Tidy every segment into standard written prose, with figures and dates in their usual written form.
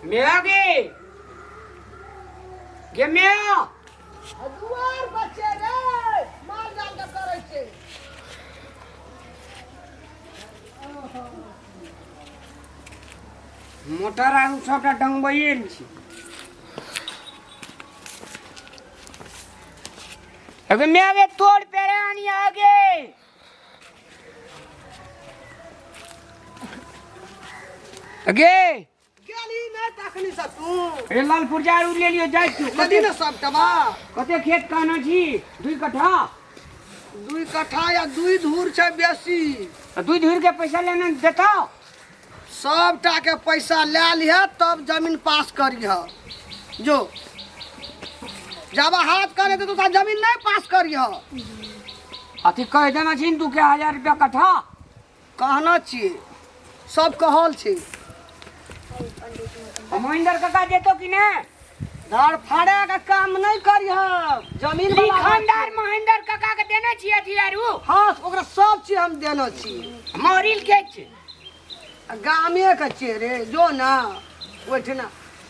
मेगे गे मेया दुआर बच्चे रे माल जाल के करे छे मोटर आउ सबटा डंगबइल छी अगे मेगे तोड़ पेरे आनी आगे अगे गेली नै तखनी से तू ए लालपुर जारू ले लियो जाय तू कथी न सब टबा कते खेत कहना छी 2 कट्ठा 2 कट्ठा या 2 धूर छै बेसी 2 धूर के पैसा लेना देता सबटा के पैसा ले लिह तब जमीन पास करिह जो जब हाथ करे तो तू जमीन नहीं पास करिह अथी कह देना छी तू के 1000 रुपया कट्ठा कहना छी सब कहल छी महेंद्र काका देतो कि ने धड़ फाड़े का काम नहीं करिह जमीन वाला खानदार महेंद्र काका के देने छी अथी आरू हां ओकरा सब चीज हम देना छी मोरिल के छी गामे के छी रे जो ना ओठना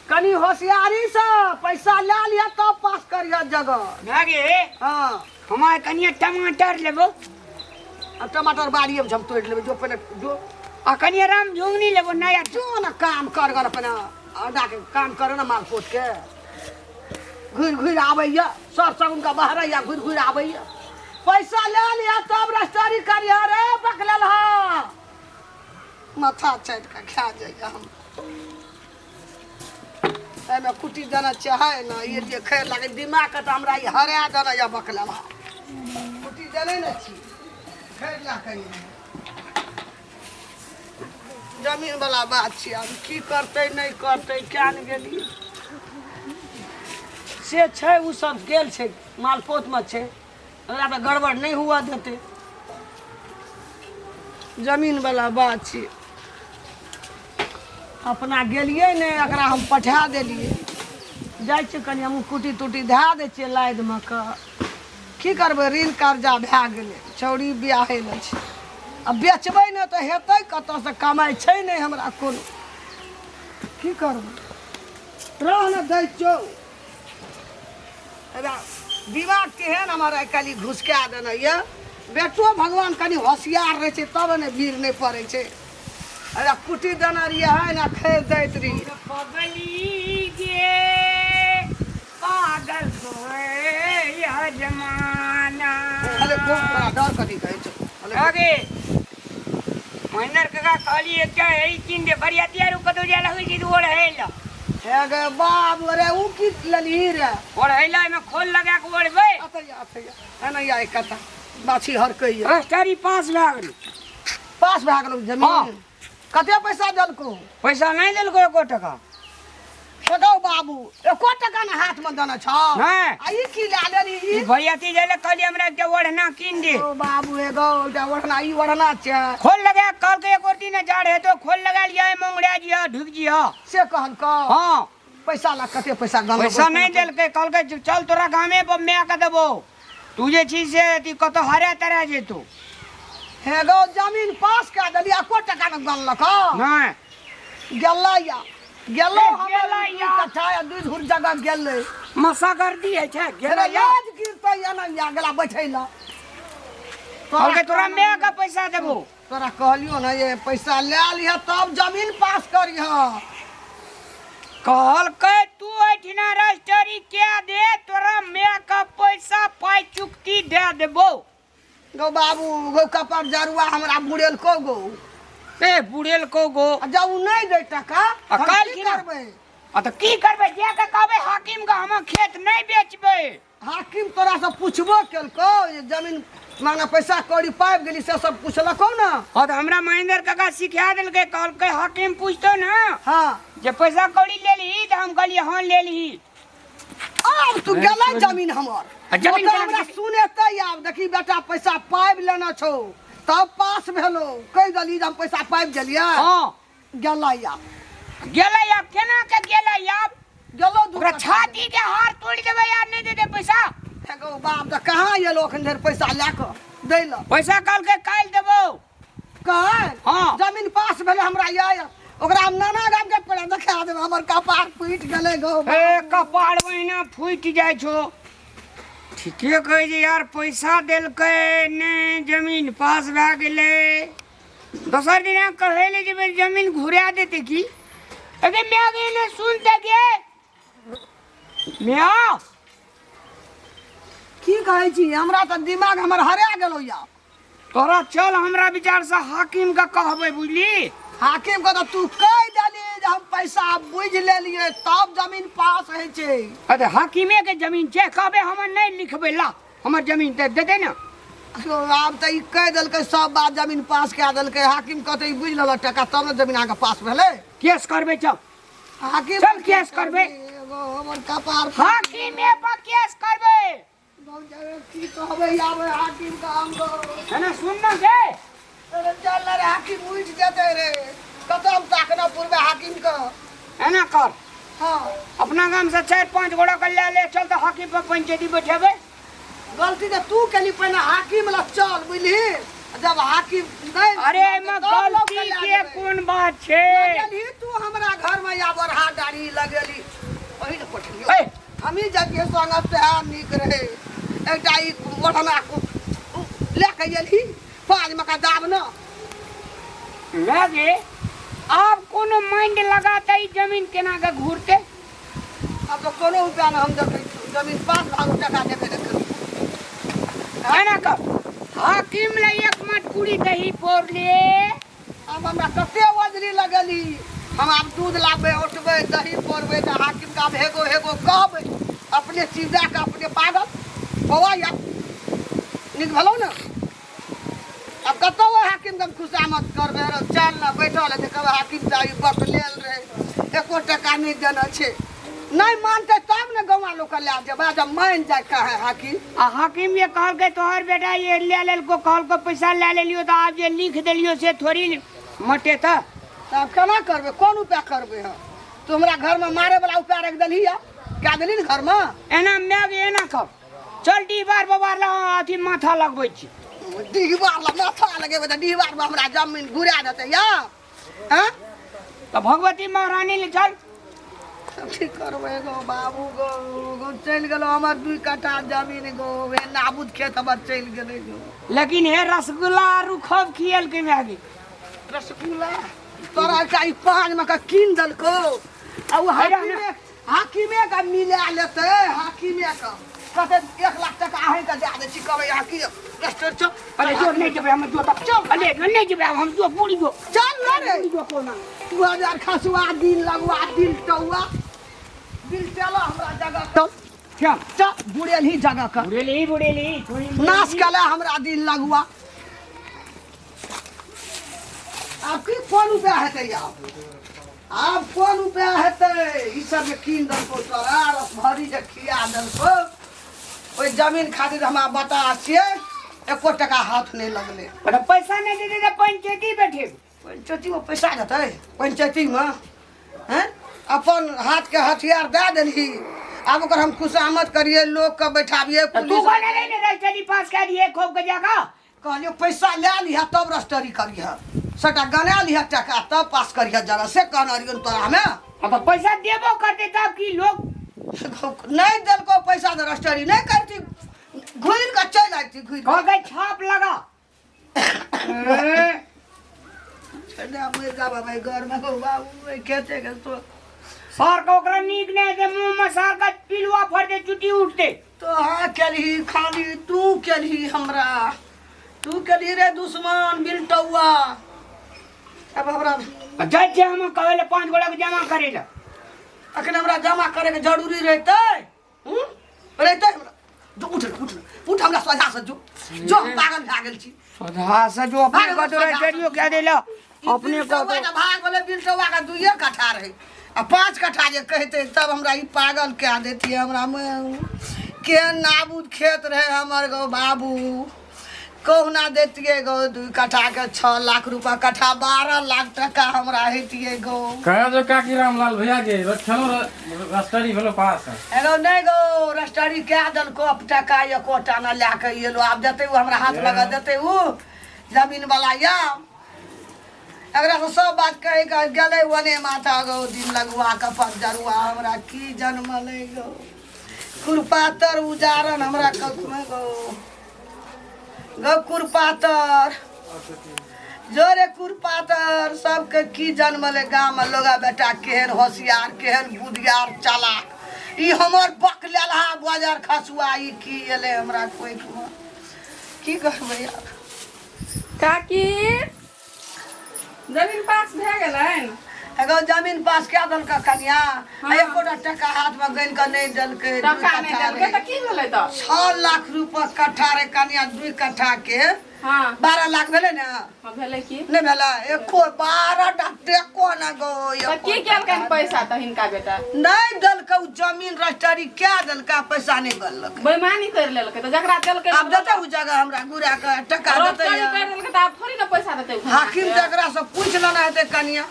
कनी होशियारी से पैसा ले लिया तब पास करिह जगह भागे हां हमारे कनिया टमाटर लेबो अब टमाटर बाड़ी में हम तोड़ लेबे जो पहले जो आ कनिया राम झुंगनी लेबो नया जो ना काम कर कर अपना आधा के काम करे ना माल पोत के घुर घुर आबैया सर सगुन का बहरैया घुर घुर आबैया पैसा ले लिया तब रस्तारी करिया रे बकलल हा माथा चाट के खा जाइया हम एमे कुटी देना चाहे ना ये जे खैर लागे दिमाग के तो हमरा ये हरा देना या बकलल हा कुटी देले न छी खैर ला कहीं जमीन वाला बात छी अब की करते नहीं करते क्या न गेली से छै उ सब गेल छै मालपोत में छै हमरा पे गड़बड़ नहीं हुआ देते जमीन वाला बात छी अपना गेलिए ने एकरा हम पठा देलिए जाय छी कनी हम कुटी तुटी धा दे छियै लाद में क की करबै ऋण कर्जा भए गेलै छौड़ी बियाहे ल छै अब बेचबै ने तो हेतै कतऽ से कमाई छै नहीं हमरा कोनो की करबै रह न दै छौ दिमाग केहन हमारा खाली घुसका देना ये बेटो भगवान कनी होशियार रहे छै तब ने भीड़ नहीं पड़े छै अरे कुटी देना रहिए है ना खैर दैत रही पगली गे पागल होए जमाना अरे बहुत बड़ा डर कथी कहै छौ आगे महेंद्र काका कहली एकटा एई तीन दे बरियाती आरू कतो जाला होई छी ओड़ हेला हे गे बाप रे उ की लली रे ओड़ हेला में खोल लगा के ओड़बै अतैया है ना या एकता बाछी हर कहिए रस्तारी पास भए गेल पास भए गेल जमीन कते पैसा देलको पैसा नहीं देलको एको टका देखौ बाबू एको टका ना हाथ में देना छौ नहीं आ ई की ला लेनी ई बरियाती जाले कहली हमरा के ओढ़ना कीन दे ओ बाबू एगो उटा ओढ़ना ई ओढ़ना छै खोल लगा कल के एको दिन जाड़ है तो खोल लगा लिया मोंगड़िया जिया ढुक जिया से कहल को हां पैसा ला कते पैसा गन पैसा नहीं देलके कल के चल तोरा गामे पर मैं के देबो तू जे छी से ती कतो हरे तरह जेतू हे गो जमीन पास का देलिया एको टका न गन लको नहीं गेला या गेलो गेला हमरा या। कथा या दूध हुर जगह गेलै मसा कर दी है छे गेला या आज गिरतै या ना या गेला बैठैला कल के तोरा मैं का पैसा देबो तोरा कहलियो ना ये पैसा ले लिया तब जमीन पास करिह कहल के तू एठिना रजिस्ट्री के दे तोरा मैं का पैसा पाई चुकती दे देबो गो बाबू गो कपर जरुआ हमरा बुड़ेल को गो ए बुढ़ेल को गो आ जब उ नहीं दे टका हम काल की की ना? करबै आ तो की करबे जे के कहबे हाकिम का हम खेत नहीं बेचबे हाकिम तोरा से पूछबो केलको ये जमीन मांगना पैसा कौड़ी पाबि गेली से सब पूछलको ना और हमरा महेंद्र काका सिखा देलके कहल के हाकिम पूछतो ना हाँ जे पैसा कौड़ी ले ली तो हम कहलिए हां ले ली अब तू गेलै जमीन हमर आ जमीन ओतऽ केना हमरा सुनेतै आब देखी बेटा पैसा पाबि लेना छौ तब पास भेलो कहि दली जे हम पैसा पाबि गेलियै हां गेलै आब गेलै अब केना के गेलै अब गेलो दू ओकरा छाती के हार तोड़ देबै यार नहीं दे दे पैसा एगो बाप त कहाँ एलो एखन धरि पैसा लए कऽ दै लए पैसा कल के काल देबो कह हाँ। जमीन पास भेलै हमरा या ओकरा हम नाना गाम के ना देखा दे हमर कपार फूट गेले गो ए कपाड़ महीना फूट जाय छो ठीके कहे जे यार पैसा देलकै ने जमीन पास भए गेलै दोसर दिन कहे ले जे जमीन घुरा देते की अगे मैं आगे ने सुनते के मैं की कहै छी हमरा त दिमाग हमर हरा गेलो या तोरा चल हमरा विचार से हाकिम का कहबे बुझली हाकिम को तो तू कह देली जे हम पैसा बुझ लेलिए तब जमीन पास है छै अरे हाकिमे के जमीन छै कहबे हम नहीं लिखबे ला हमर जमीन दे देते ना तो आब त ई कह देलकै सब बात जमीन पास कए देलकै हाकिम कहते ई बुझ लेलक टका तब ने जमीन आके पास भेलै केस करबे चल हाकिम चल केस करबे एगो हमर कपार हाकिमे पर केस करबे बहुत जगह की कहबे आबे हाकिम का हम है ना सुन ना के अरे चल रे हाकिम बुझ देते रे कतम ताकना पूर्व हाकिम का है ना कर हां अपना गांव से 4-5 गोड़ा कर ले चल तो हाकिम पर पंचायती बैठेबे गलती तो तू केली पहले हाकिम ला चल बुझली जब हाकिम नहीं अरे में गलती के कौन बात छे लगली तू हमरा घर में या बरहा गाड़ी लगेली पहिल पठली ए हमी जतिए संगत से हम निक रहे एकटा ई बढ़ना को लेके गेली पाँच मका दाब न लगे आप कोनो माइंड लगाता ही जमीन केना के घूरते अब तो कोनो उपाय न हम देखे जमीन 5 लाख टका देबे देखे है ना कर हाकिम ला एक मटकुड़ी दही पोर ले अब हमरा कते वजरी लगली हम आप दूध लाबे उठबे दही पोरबे त हाकिम का हेगो हेगो कहबे अपने सीधा का अपने पागल होवा या निक भलो ना अब कतो हाकिम का खुशामत करबे रे चल ना बैठल है कब हाकिम चाही बक लेल रहे एको टका नहीं देना छे नहीं मानते तब न गवा लोग ले जब जब मान जाए कहे हाकिम आ हाकिम ये कहल के तोहर बेटा ये ले लेल को कहल को पैसा ले ले लियो तो आप ये लिख देलियो से थोड़ी मटे था तब केना करबे कौन उपाय करबे हम तू हमरा घर में मारे वाला उपाय रख देली या क्या देली न घर में एना मैं एना कर चल डीबार बबार ला अथी माथा लगबै छी दीवार ला माथा लगेबे त दीवार में हमरा जमीन घुरा देते या हैं तो भगवती महारानी ले चल की करबे गो बाबू गो गो चल गेलो हमर 2 कट्ठा जमीन गो वे नाबूद खेत हमर चल गेले गो लेकिन हे रसगुल्ला रुखब खियल के मैगी रसगुल्ला तोरा का 5 में का कीन दलको आ वो हाकिमे का मिला लेते हाकिमे का कहते 1 लाख टका आहे का दे दे छी कहबे हाकिम रेस्टोरेंट चल अरे जो नहीं जबे हम जो तब चल अरे नहीं जबे हम जो पूरी जो चल ना रे जो कोना 2000 खसुआ दिन लगवा दिल टौआ दिल चलो हमरा जगह तो क्या चल बुड़ेल ही जगह का बुड़ेली नाश कले हमरा दिल लगवा आप की कौन उपाय हेतै आप कौन उपाय हेतै ई सब के कीन दल को तोरा रस भरी जे खिया दल को ओइ जमीन खातिर हमरा बता छिए एको टका हाथ नहीं लगले अरे पैसा नहीं दे दे पंचायती बैठे पंचायती में पैसा देते पंचायती में हैं अपन हाथ के हथियार दे देली अब ओकर हम खुशामद करिए लोग के बैठाबिए तू पुलिस कोने नहीं रजिस्ट्री पास कर दिए खूब के जगह कहलियो पैसा ले लिया तब रजिस्ट्री करिए सटा गना लिया टका तब पास करिए जरा से कहना रियन तोरा में अब पैसा देबो करते तब की लोग नहीं दिल को पैसा तो रजिस्ट्री नहीं करती घूर के चल आती घूर कह गए छाप लगा छड़ा में जा भाई घर में हो बाबू कहते के तो सर को ओकरा नीक नहीं दे मुंह में सर का पिलवा फड़ दे चुटी उठते तो हाँ केली खाली तू केली हमरा तू केली रे दुश्मन बिलटौआ अब हमरा जज हम कहले 5 गोड़ा के जमा करेला अखन हमरा जमा करे के जरूरी रहते रहते हमरा जो उठ हमरा सोझा से जो हम पागल भए गेल छी सोझा से जो अपने को तो रजिस्ट्रियो कह देला अपने को तो भाग बोले बिलटौआ का 2 कट्ठा रहे आ 5 कट्ठा जे कहते तब हमरा ई पागल कह देती हमरा में के नाबूद खेत रहे हमर गो बाबू कहुना देतिए गो 2 कट्ठा के 6 लाख रुपया कट्ठा 12 लाख टका हमरा हेतिए गो कहा जो काकी रामलाल भैया के चलो रजिस्ट्री भेलो पास एगो नहीं गो रजिस्ट्री कह दल को टका एको टाना लेके एलो आब देते उ हमरा हाथ लगा देते उ जमीन वाला या एकरा से सब बात कहे गेले वने माता गो दिन लगुआ कपट जरुआ हमरा की जन्मले गो कुरपातर उजारन हमरा कखमे गो कुरपातर जोरे कुरपातर सबके की जन्मले गाँव में लोगा बेटा केहन होशियार केहन बुधियार चालाक ई हमर बक लेलहा बाजार खसुआ ई की एले हमरा कोई की करबै यार काकी जमीन पास भए गेलैन एगो जमीन पास क्या दलका कन्या एकोटा टका हाथ में गन के नहीं दलके टका नहीं देलकै त की भेलै त 6 लाख रुपया कट्ठा रे कन्या 2 कट्ठा के हां 12 लाख भेले ना हां भेलै की नहीं भेला एको 12 डटे को ना गो त की केलकैन पैसा त हिनका बेटा नहीं दलके जमीन रजिस्ट्री क्या दलका पैसा नहीं गलक बेईमानी कर लेलकै त जकरा देलकै अब देते उ जगह हमरा गुरा के टका देते कर देलकै त अब थोड़ी न पैसा देतै हाकिम जकरा से पूछ लेना हेते कन्या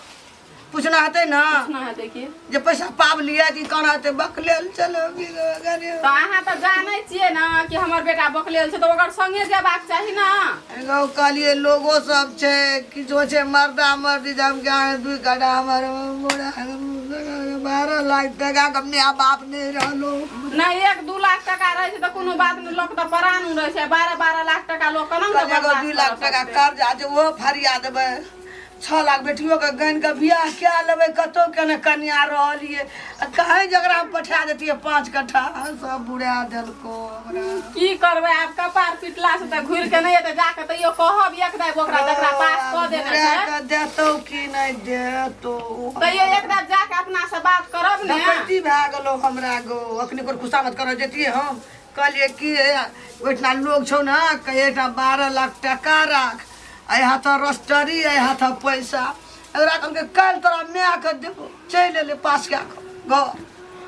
पूछना हेते ना ना हेतै की जे पैसा पाब लिया कि कोना हेते बकलेल चलो गरे त अहाँ त जानै छियै न कि हमर बेटा बकलेल छै त ओकर संगे जेबाक चाही न एगो कहलिए लोगो सब छै किछो छै मर्दा मर्दी जब गाय 2 कट्ठा हमर मोड़ा 12 लाख टका कमने बाप ने रहलो नहीं 1-2 लाख टका रहै छै त कोनो बात नहीं लोक त परान रहै छै 12 लाख टका लोक कना एगो 2 लाख टका कर्जा छै वो फरिया देबै 6 लाख बेटियों के गन के बियाह क्या लेबै कतो के न कन्या रहलिए कहीं जकरा हम पठा देतिए 5 कट्ठा सब बुढ़ा देलको हमरा की करबै आब कपार पिटला से त घुर के नहीं एतै जाके तइयो कहब एक दाय ओकरा जकरा पास क देने छै देतो कि नहीं देतो तइयो एक दाय जाके अपना से बात करब ने नकती भए गेलो हमरा गो अखनी कोन खुशामत कर देतिए हम कहलिए कि ओइठना लोग छौ ना कहेटा 12 लाख टका राख आई हाथ रजिस्ट्री आई हाथ पैसा एकरा कहलकै काल तोरा मैं के देबो चल ले पास क्या घर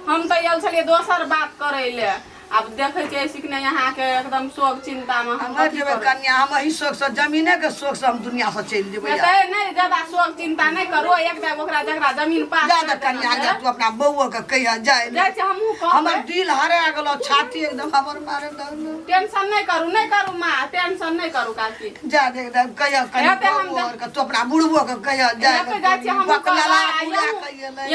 हम त आयल छलिए दोसर बात करै ले अब देखै छियै सिकने यहाँ के एकदम शोक चिंता में हम हम जेबै कन्या हम ही शौक से जमीने के शौक से हम दुनिया से चल जेबै नहीं नहीं ज्यादा शोक चिंता नहीं करो एक दाय ओकरा जकरा जमीन पास ज्यादा कन्या जा तू अपना बउआ के कहिया जाय जाय छै हमहू कहबै हमर दिल हरा गेलो छाती एकदम हमर मारे दर्द टेंशन नहीं करू मां टेंशन नहीं करू काकी जा दे एकदम कहिया कन्या के तू अपना बुढ़बो के कहिया जाय जाय छै हम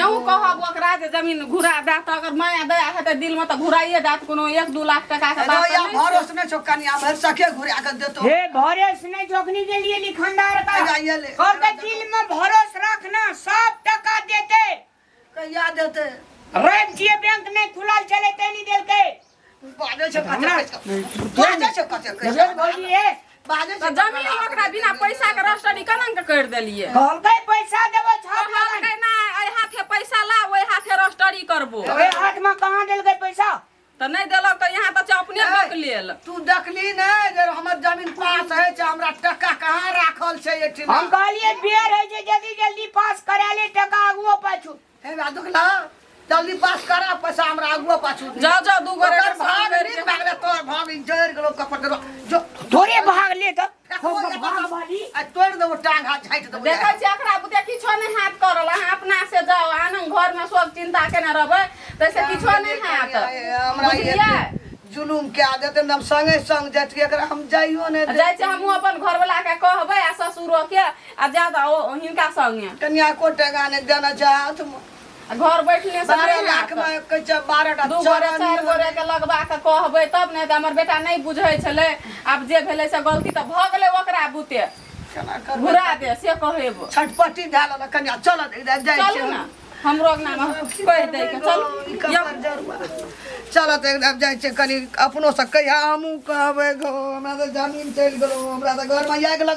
यहू कहब ओकरा जे जमीन घुरा दे त अगर माया दया हेतै दिल में त घुराइए जात कोनो 1-2 लाख टका के बात या भरोस ने छो कन्या भर सके घुरा के देतो हे घरे से नहीं जोखनी के लिए लिखनदार का कहिया ले और के दिल में भरोस रखना सब टका देते कहिया देते रेप जी बैंक नहीं खुलाल चले ते नहीं देल के बाजे छो बाजे छो जगत भौजी है बाजे त जमीन ओकरा बिना पैसा के रजिस्ट्री कना के कर देलिए कहल के पैसा देबो छाप कहलकै ना आई हाथे पैसा ला ओई हाथे रजिस्ट्री करबो ओए हाथ में कहां देल के पैसा त नहीं देलक त यहाँ त अपने बक लेल तू देखली ना जे हमर जमीन पास है छ हमरा टका कहां राखल छै एठिन हम कहलिए बेर है जे जल्दी जल्दी पास करा ले टका आगुओ पाछू हे बा देखला जल्दी पास करा पैसा हमरा आगुओ पाछू जा 2 गोरे ओकर भाग नहीं भागले तोर भाग जड़ गेलो कपट जो थोड़े भाग ले त भाग वाली आ तोड़ देबो टांग हाथ झाइट देबो देखै छी एकरा बुते किछो नहीं हाथ करल अहाँ अपना से जाओ आनन घर में सब चिंता केने रहबै तैसे किछो नहीं हाथ हमरा ये जुलुम के आदत हम संगे संग जति एकरा हम जाइयो ने जाय छी हमहू अपन घर वाला के कहबै आ ससुरो के आ ज्यादा हिनका संगे कन्या को टका ने देना चाहत घर बैठले से 12 लाख में कच्चा 12 टा 2 गोरे 4 गोरे के लगबा के कहबै तब ने त हमर बेटा नहीं बुझै छले आब जे भेलै से गलती त भ गेलै ओकरा बुते केना कर घुरा दे से कहब छटपटी धाल कन्या चल जाय चलू छै ना हमरो नाम कह दे के चल त एकदम जाय छै कनी अपनो से कहिया हमहू कहबै गो हमरा त जमीन चल गेलो हमरा त घर में आग लग